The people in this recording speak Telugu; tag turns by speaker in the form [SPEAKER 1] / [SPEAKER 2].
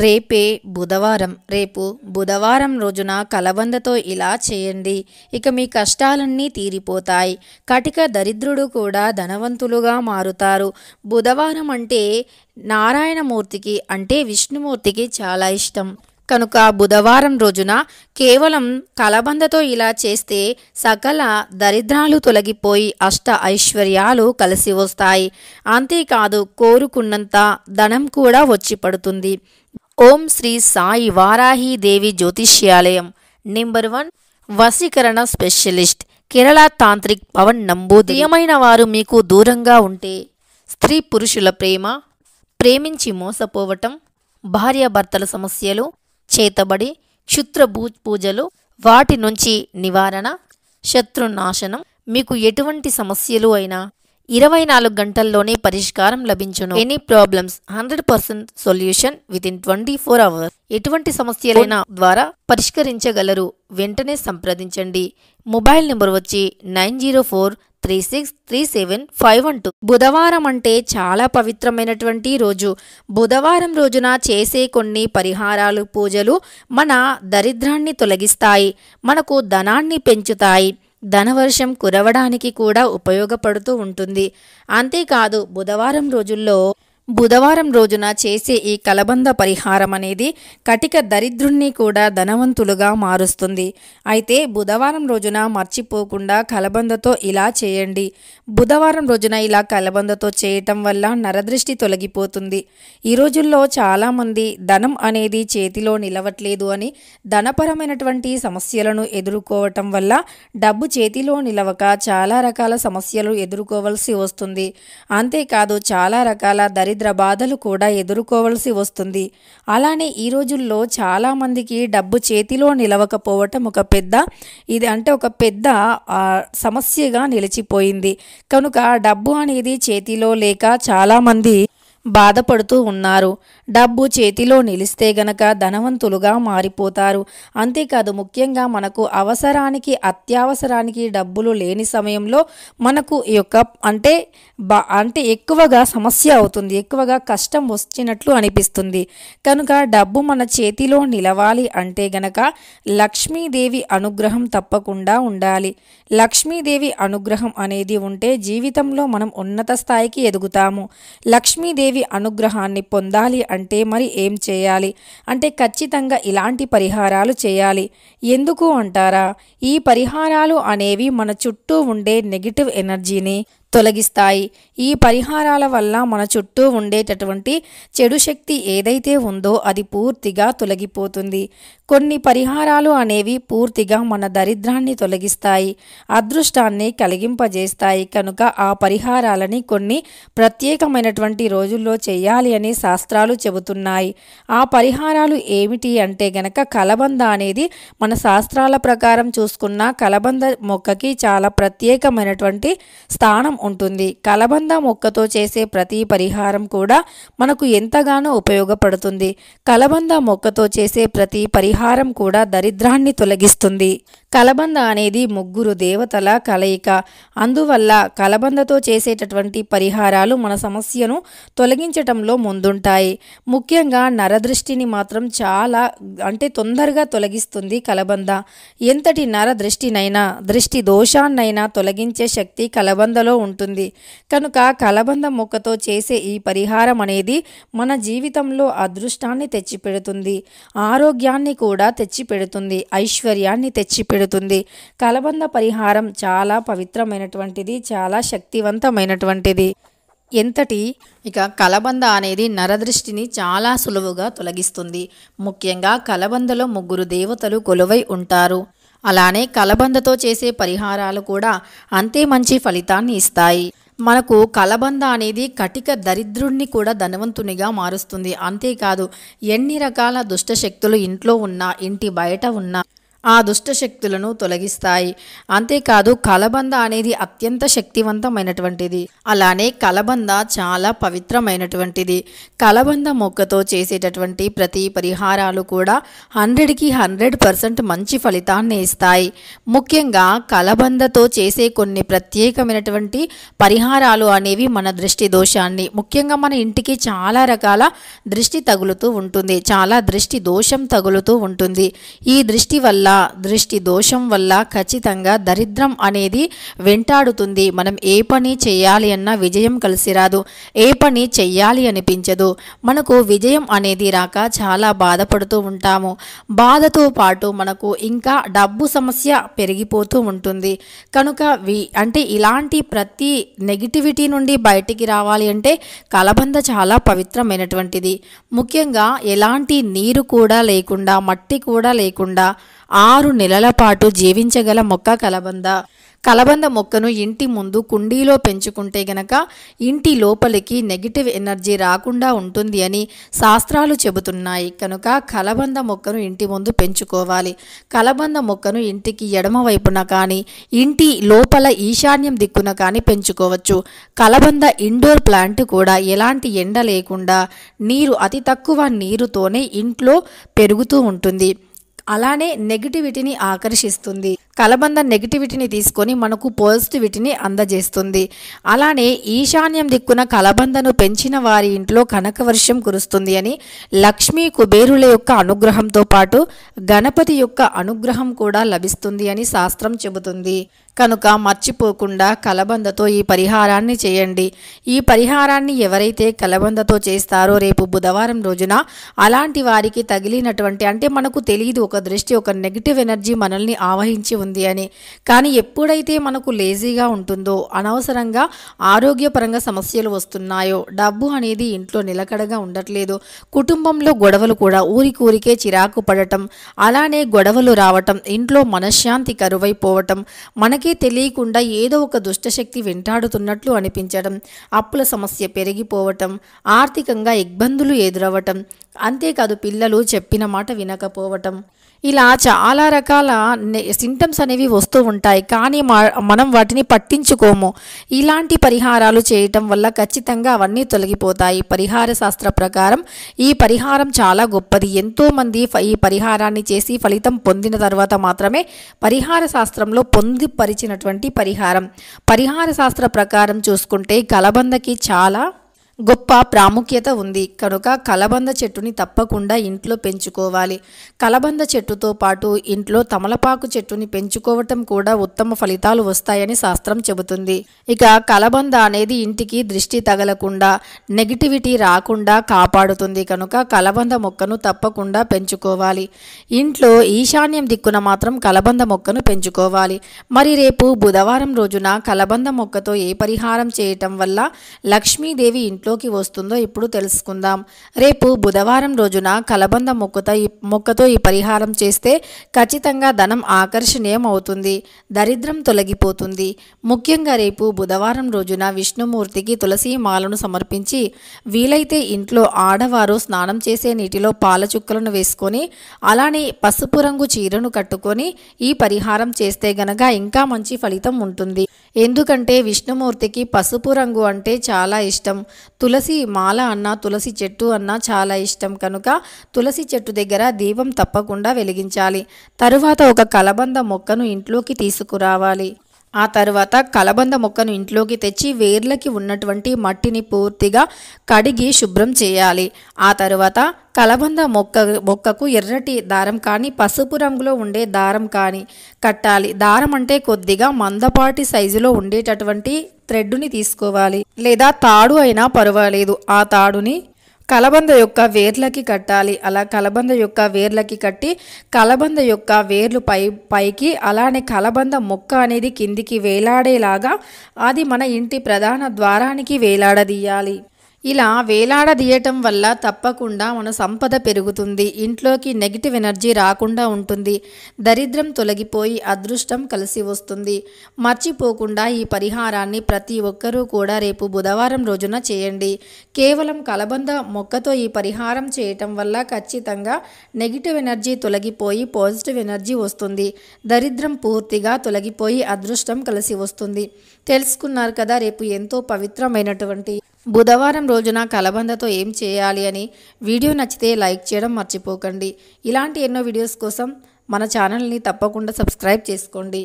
[SPEAKER 1] రేపే బుధవారం. రేపు బుధవారం రోజున కలబందతో ఇలా చేయండి. ఇక మీ కష్టాలన్నీ తీరిపోతాయి. కటిక దరిద్రుడు కూడా ధనవంతులుగా మారుతారు. బుధవారం అంటే నారాయణమూర్తికి అంటే విష్ణుమూర్తికి చాలా ఇష్టం. కనుక బుధవారం రోజున కేవలం కలబందతో ఇలా చేస్తే సకల దరిద్రాలు తొలగిపోయి అష్ట ఐశ్వర్యాలు కలిసి వస్తాయి. అంతేకాదు కోరుకున్నంత ధనం కూడా వచ్చి పడుతుంది. ఓం శ్రీ సాయి వారాహి దేవి జ్యోతిష్యాలయం నెంబర్ 1 వశీకరణ స్పెషలిస్ట్ కేరళ తాంత్రిక్ పవన్ నంబూదిరి. ప్రియమైన వారు మీకు దూరంగా ఉంటే, స్త్రీ పురుషుల ప్రేమించి మోసపోవటం, భార్యాభర్తల సమస్యలు, చేతబడి, క్షుద్ర పూజలు, వాటి నుంచి నివారణ, శత్రునాశనం, మీకు ఎటువంటి సమస్యలు అయినా 24 గంటల్లోనే పరిష్కారం లభించును. Any problems 100% solution with in 24 hours. ఎటువంటి సమస్యలైనా ద్వారా పరిష్కరించగలరు. వెంటనే సంప్రదించండి. మొబైల్ నెంబర్ వచ్చి 9043637512. బుధవారం అంటే చాలా పవిత్రమైనటువంటి రోజు. బుధవారం రోజున చేసే కొన్ని పరిహారాలు, పూజలు మన దరిద్రాన్ని తొలగిస్తాయి, మనకు ధనాన్ని పెంచుతాయి, ధనవర్షం కురవడానికి కూడా ఉపయోగపడుతూ ఉంటుంది. అంతేకాదు బుధవారం రోజున చేసే ఈ కలబంద పరిహారం అనేది కటిక దరిద్రుణ్ణి కూడా ధనవంతులుగా మారుస్తుంది. అయితే బుధవారం రోజున మర్చిపోకుండా కలబందతో ఇలా చేయండి. బుధవారం రోజున ఇలా కలబందతో చేయటం వల్ల నరదృష్టి తొలగిపోతుంది. ఈ రోజుల్లో చాలామంది ధనం అనేది చేతిలో నిలవట్లేదు అని ధనపరమైనటువంటి సమస్యలను ఎదుర్కోవటం వల్ల డబ్బు చేతిలో నిలవక చాలా రకాల సమస్యలు ఎదుర్కోవలసి వస్తుంది. అంతేకాదు చాలా రకాల దరిద్ర బాధలు కూడా ఎదుర్కోవలసి వస్తుంది. అలానే ఈ రోజుల్లో చాలామందికి డబ్బు చేతిలో నిలవకపోవటం ఒక పెద్ద సమస్యగా నిలిచిపోయింది. కనుక డబ్బు అనేది చేతిలో లేక చాలామంది బాధపడుతూ ఉన్నారు. డబ్బు చేతిలో నిలిస్తే గనక ధనవంతులుగా మారిపోతారు. అంతేకాదు ముఖ్యంగా మనకు అవసరానికి, అత్యవసరానికి డబ్బులు లేని సమయంలో మనకు ఈ యొక్క అంటే ఎక్కువగా సమస్య అవుతుంది, ఎక్కువగా కష్టం వచ్చినట్లు అనిపిస్తుంది. కనుక డబ్బు మన చేతిలో నిలవాలి అంటే గనక లక్ష్మీదేవి అనుగ్రహం తప్పకుండా ఉండాలి. లక్ష్మీదేవి అనుగ్రహం అనేది ఉంటే జీవితంలో మనం ఉన్నత స్థాయికి ఎదుగుతాము. లక్ష్మీదేవి అనుగ్రహాన్ని పొందాలి అంటే మరి ఏం చేయాలి అంటే ఖచ్చితంగా ఇలాంటి పరిహారాలు చేయాలి. ఎందుకు అంటారా? ఈ పరిహారాలు అనేవి మన చుట్టూ ఉండే నెగిటివ్ ఎనర్జీని తొలగిస్తాయి. ఈ పరిహారాల వల్ల మన చుట్టూ ఉండేటటువంటి చెడు శక్తి ఏదైతే ఉందో అది పూర్తిగా తొలగిపోతుంది. కొన్ని పరిహారాలు అనేవి పూర్తిగా మన దరిద్రాన్ని తొలగిస్తాయి, అదృష్టాన్ని కలిగింపజేస్తాయి. కనుక ఆ పరిహారాలని కొన్ని ప్రత్యేకమైనటువంటి రోజుల్లో చేయాలి అని శాస్త్రాలు చెబుతున్నాయి. ఆ పరిహారాలు ఏమిటి అంటే గనక కలబంద అనేది మన శాస్త్రాల ప్రకారం చూసుకున్న కలబంద మొక్కకి చాలా ప్రత్యేకమైనటువంటి స్థానం ఉంటుంది. కలబంద మొక్కతో చేసే ప్రతి పరిహారం కూడా మనకు ఎంతగానో ఉపయోగపడుతుంది. కలబంద మొక్కతో చేసే ప్రతి పరిహారం కూడా దరిద్రాన్ని తొలగిస్తుంది. కలబంద అనేది 3 దేవతల కలయిక. అందువల్ల కలబందతో చేసేటటువంటి పరిహారాలు మన సమస్యను తొలగించటంలో ముందుంటాయి. ముఖ్యంగా నరదృష్టిని మాత్రం చాలా తొందరగా తొలగిస్తుంది కలబంద. ఎంతటి నరదృష్టినైనా, దృష్టి దోషాన్నైనా తొలగించే శక్తి కలబందలో ఉంటుంది. కనుక కలబంద మొక్కతో చేసే ఈ పరిహారం అనేది మన జీవితంలో అదృష్టాన్ని తెచ్చిపెడుతుంది, ఆరోగ్యాన్ని కూడా తెచ్చిపెడుతుంది, ఐశ్వర్యాన్ని తెచ్చిపెడుతుంది. కలబంద పరిహారం చాలా పవిత్రమైనటువంటిది, చాలా శక్తివంతమైనటువంటిది. ఇక కలబంద అనేది నరదృష్టిని చాలా సులువుగా తొలగిస్తుంది. ముఖ్యంగా కలబందలో 3 దేవతలు కొలువై ఉంటారు. అలానే కలబందతో చేసే పరిహారాలు కూడా అంతే మంచి ఫలితాన్ని ఇస్తాయి. మనకు కలబంద అనేది కటిక దరిద్రుణ్ణి కూడా ధనవంతునిగా మారుస్తుంది. అంతేకాదు ఎన్ని రకాల దుష్టశక్తులు ఇంట్లో ఉన్నా, ఇంటి బయట ఉన్నా ఆ దుష్ట శక్తులను తొలగిస్తాయి. అంతేకాదు కలబంద అనేది అత్యంత శక్తివంతమైనటువంటిది. అలానే కలబంద చాలా పవిత్రమైనటువంటిది. కలబంద మొక్కతో చేసేటటువంటి ప్రతి పరిహారాలు కూడా 100కి 100% మంచి ఫలితాన్ని ఇస్తాయి. ముఖ్యంగా కలబందతో చేసే కొన్ని ప్రత్యేకమైనటువంటి పరిహారాలు అనేవి మన దృష్టి దోషాన్ని, ముఖ్యంగా మన ఇంటికి చాలా రకాల దృష్టి తగులుతూ ఉంటుంది, చాలా దృష్టి దోషం తగులుతూ ఉంటుంది. ఈ దృష్టి దోషం వల్ల ఖచ్చితంగా దరిద్రం అనేది వెంటాడుతుంది. మనం ఏ పని చేయాలి అన్నా విజయం కలిసి రాదు, ఏ పని చెయ్యాలి అనిపించదు. మనకు విజయం అనేది రాక చాలా బాధపడుతూ ఉంటాము. బాధతో పాటు మనకు ఇంకా డబ్బు సమస్య పెరిగిపోతూ ఉంటుంది. కనుక ఇలాంటి ప్రతి నెగిటివిటీ నుండి బయటికి రావాలి అంటే కలబంద చాలా పవిత్రమైనటువంటిది. ముఖ్యంగా ఎలాంటి నీరు కూడా లేకుండా, మట్టి కూడా లేకుండా 6 నెలల పాటు జీవించగల మొక్క కలబంద. కలబంద మొక్కను ఇంటి ముందు కుండీలో పెంచుకుంటే గనక ఇంటి లోపలికి నెగిటివ్ ఎనర్జీ రాకుండా ఉంటుంది అని శాస్త్రాలు చెబుతున్నాయి. కనుక కలబంద మొక్కను ఇంటి ముందు పెంచుకోవాలి. కలబంద మొక్కను ఇంటికి ఎడమ వైపున కానీ, ఇంటి లోపల ఈశాన్యం దిక్కున కానీ పెంచుకోవచ్చు. కలబంద ఇండోర్ ప్లాంట్ కూడా ఎలాంటి ఎండ లేకుండా అతి తక్కువ నీరుతోనే ఇంట్లో పెరుగుతూ ఉంటుంది. అలానే నెగిటివిటీని ఆకర్షిస్తుంది. కలబంద నెగిటివిటీని తీసుకొని మనకు పాజిటివిటీని అందజేస్తుంది. అలానే ఈశాన్యం దిక్కున కలబందను పెంచిన వారి ఇంట్లో కనకవర్షం కురుస్తుంది అని, లక్ష్మీ కుబేరుల యొక్క అనుగ్రహంతో పాటు గణపతి యొక్క అనుగ్రహం కూడా లభిస్తుంది అని శాస్త్రం చెబుతుంది. కనుక మర్చిపోకుండా కలబందతో ఈ పరిహారాన్ని చేయండి. ఈ పరిహారాన్ని ఎవరైతే కలబందతో చేస్తారో రేపు బుధవారం రోజున అలాంటి వారికి తగిలినటువంటి, అంటే మనకు తెలియదు ఒక దృష్టి, ఒక నెగిటివ్ ఎనర్జీ మనల్ని ఆవహించి ఉంది అని. కానీ ఎప్పుడైతే మనకు లేజీగా ఉంటుందో, అనవసరంగా ఆరోగ్యపరంగా సమస్యలు వస్తున్నాయో, డబ్బు అనేది ఇంట్లో నిలకడగా ఉండట్లేదు, కుటుంబంలో గొడవలు కూడా ఊరికూరికే చిరాకు పడటం, అలానే గొడవలు రావటం, ఇంట్లో మనశ్శాంతి కరువైపోవటం, మనకి తెలియకుండా ఏదో ఒక దుష్టశక్తి వెంటాడుతున్నట్లు అనిపించడం, అప్పుల సమస్య పెరిగిపోవటం, ఆర్థికంగా ఇబ్బందులు ఎదురవ్వటం, అంతేకాదు పిల్లలు చెప్పిన మాట వినకపోవటం, ఇలా చాలా రకాల సింటమ్స్ అనేవి వస్తూ ఉంటాయి. కానీ మనం వాటిని పట్టించుకోము. ఇలాంటి పరిహారాలు చేయటం వల్ల ఖచ్చితంగా అవన్నీ తొలగిపోతాయి. పరిహార శాస్త్ర ప్రకారం ఈ పరిహారం చాలా గొప్పది. ఎంతోమంది ఈ పరిహారాన్ని చేసి ఫలితం పొందిన తర్వాత మాత్రమే పరిహార శాస్త్రంలో పొందుపరిచినటువంటి పరిహార శాస్త్ర ప్రకారం చూసుకుంటే కలబందకి చాలా గొప్ప ప్రాముఖ్యత ఉంది. కనుక కలబంద చెట్టుని తప్పకుండా ఇంట్లో పెంచుకోవాలి. కలబంద చెట్టుతో పాటు ఇంట్లో తమలపాకు చెట్టుని పెంచుకోవటం కూడా ఉత్తమ ఫలితాలు వస్తాయని శాస్త్రం చెబుతుంది. ఇక కలబంద అనేది ఇంటికి దృష్టి తగలకుండా, నెగిటివిటీ రాకుండా కాపాడుతుంది. కనుక కలబంద మొక్కను తప్పకుండా పెంచుకోవాలి. ఇంట్లో ఈశాన్యం దిక్కున మాత్రం కలబంద మొక్కను పెంచుకోవాలి. మరి రేపు బుధవారం రోజున కలబంద మొక్కతో ఏ పరిహారం చేయటం వల్ల లక్ష్మీదేవి ఇంట్లోకి వస్తుందో ఇప్పుడు తెలుసుకుందాం. రేపు బుధవారం రోజున కలబంద మొక్కతో ఈ పరిహారం చేస్తే ఖచ్చితంగా ధనం ఆకర్షణీయం అవుతుంది, దరిద్రం తొలగిపోతుంది. ముఖ్యంగా రేపు బుధవారం రోజున విష్ణుమూర్తికి తులసి మాలను సమర్పించి, వీలైతే ఇంట్లో ఆడవారు స్నానం చేసే నీటిలో పాల చుక్కలను వేసుకొని, అలానే పసుపు రంగు చీరను కట్టుకొని ఈ పరిహారం చేస్తే గనక ఇంకా మంచి ఫలితం ఉంటుంది. ఎందుకంటే విష్ణుమూర్తికి పసుపు రంగు అంటే చాలా ఇష్టం. తులసి మాల అన్నా, తులసి చెట్టు అన్నా చాలా ఇష్టం. కనుక తులసి చెట్టు దగ్గర దీపం తప్పకుండా వెలిగించాలి. తరువాత ఒక కలబంద మొక్కను ఇంట్లోకి తీసుకురావాలి. ఆ తర్వాత కలబంద మొక్కను ఇంట్లోకి తెచ్చి వేర్లకి ఉన్నటువంటి మట్టిని పూర్తిగా కడిగి శుభ్రం చేయాలి. ఆ తర్వాత కలబంద మొక్కకు ఎర్రటి దారం కానీ, పసుపు రంగులో ఉండే దారం కానీ కట్టాలి. దారం అంటే కొద్దిగా మందపాటి సైజులో ఉండేటటువంటి థ్రెడ్ని తీసుకోవాలి, లేదా తాడు అయినా పర్వాలేదు. ఆ తాడుని కలబంద యొక్క వేర్లకి కట్టాలి. అలా కలబంద యొక్క వేర్లకి కట్టి, కలబంద యొక్క వేర్లు పైకి, అలానే కలబంద మొక్క అనేది కిందికి వేలాడేలాగా అది మన ఇంటి ప్రధాన ద్వారానికి వేలాడదీయాలి. ఇలా వేలాడదీయటం వల్ల తప్పకుండా మన సంపద పెరుగుతుంది. ఇంట్లోకి నెగిటివ్ ఎనర్జీ రాకుండా ఉంటుంది. దరిద్రం తొలగిపోయి అదృష్టం కలిసి వస్తుంది. మర్చిపోకుండా ఈ పరిహారాన్ని ప్రతి ఒక్కరూ కూడా రేపు బుధవారం రోజున చేయండి. కేవలం కలబంద మొక్కతో ఈ పరిహారం చేయటం వల్ల ఖచ్చితంగా నెగిటివ్ ఎనర్జీ తొలగిపోయి పాజిటివ్ ఎనర్జీ వస్తుంది. దరిద్రం పూర్తిగా తొలగిపోయి అదృష్టం కలిసి వస్తుంది. తెలుసుకున్నారు కదా, రేపు ఎంతో పవిత్రమైనటువంటి బుధవారం రోజున కలబందతో ఏం చేయాలి అని. వీడియో నచ్చితే లైక్ చేయడం మర్చిపోకండి. ఇలాంటి ఎన్నో వీడియోస్ కోసం మన ఛానల్ని తప్పకుండా సబ్స్క్రైబ్ చేసుకోండి.